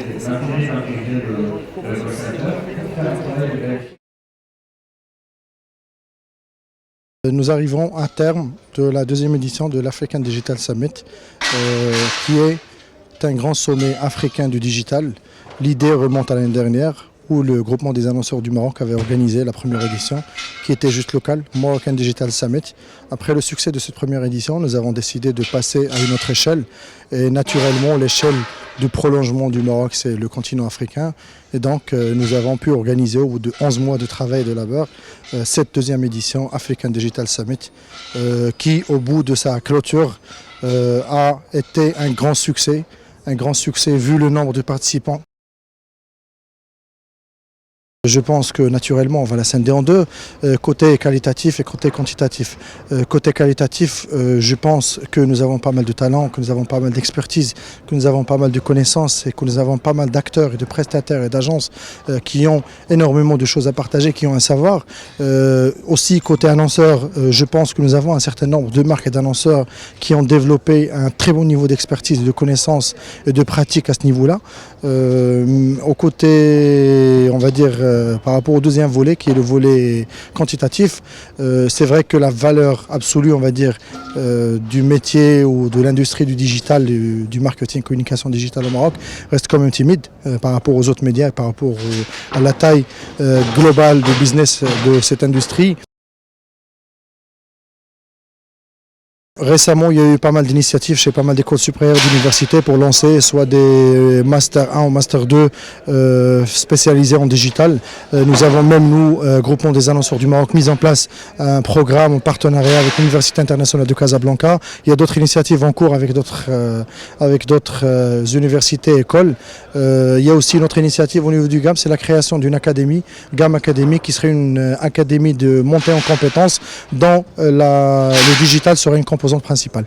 l'intérêt d'intégrer le call center, faire un travail de vérification. Nous arrivons à terme de la deuxième édition de l'African Digital Summit, qui est un grand sommet africain du digital. L'idée remonte à l'année dernière, où le groupement des annonceurs du Maroc avait organisé la première édition, qui était juste locale, Moroccan Digital Summit. Après le succès de cette première édition, nous avons décidé de passer à une autre échelle. Et naturellement, l'échelle du prolongement du Maroc, c'est le continent africain. Et donc, nous avons pu organiser, au bout de 11 mois de travail et de labeur, cette deuxième édition African Digital Summit, qui, au bout de sa clôture, a été un grand succès vu le nombre de participants. Je pense que naturellement on va la scinder en deux, côté qualitatif et côté quantitatif. Côté qualitatif, je pense que nous avons pas mal de talent, que nous avons pas mal d'expertise, que nous avons pas mal de connaissances et que nous avons pas mal d'acteurs et de prestataires et d'agences qui ont énormément de choses à partager, qui ont un savoir. Aussi côté annonceur, je pense que nous avons un certain nombre de marques et d'annonceurs qui ont développé un très bon niveau d'expertise, de connaissances et de pratique à ce niveau-là. Au côté, on va dire, par rapport au deuxième volet, qui est le volet quantitatif, c'est vrai que la valeur absolue, on va dire, du métier ou de l'industrie du digital, du marketing communication digitale au Maroc, reste quand même timide par rapport aux autres médias, par rapport à la taille globale de business de cette industrie. Récemment, il y a eu pas mal d'initiatives chez pas mal d'écoles supérieures d'universités pour lancer soit des Master 1 ou Master 2 spécialisés en digital. Nous avons même, nous, groupement des annonceurs du Maroc, mis en place un programme en partenariat avec l'Université internationale de Casablanca. Il y a d'autres initiatives en cours avec d'autres universités et écoles. Il y a aussi une autre initiative au niveau du GAM, c'est la création d'une académie, GAM Academy, qui serait une académie de montée en compétences dont le digital serait une composante principale.